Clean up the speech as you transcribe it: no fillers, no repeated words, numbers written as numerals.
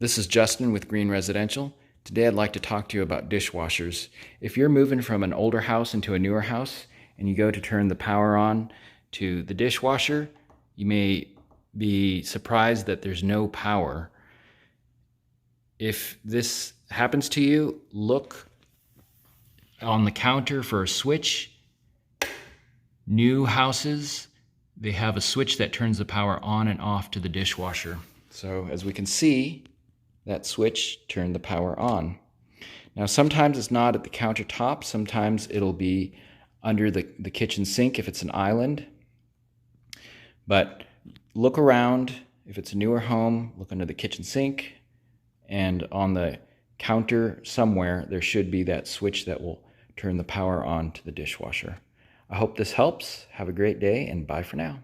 This is Justin with Green Residential. Today I'd like to talk to you about dishwashers. If you're moving from an older house into a newer house and you go to turn the power on to the dishwasher, you may be surprised that there's no power. If this happens to you, look on the counter for a switch. New houses, they have a switch that turns the power on and off to the dishwasher. So as we can see, that switch turned the power on. Now sometimes it's not at the countertop, sometimes it'll be under the kitchen sink if it's an island. But look around, if it's a newer home, look under the kitchen sink, and on the counter somewhere there should be that switch that will turn the power on to the dishwasher. I hope this helps. Have a great day and bye for now.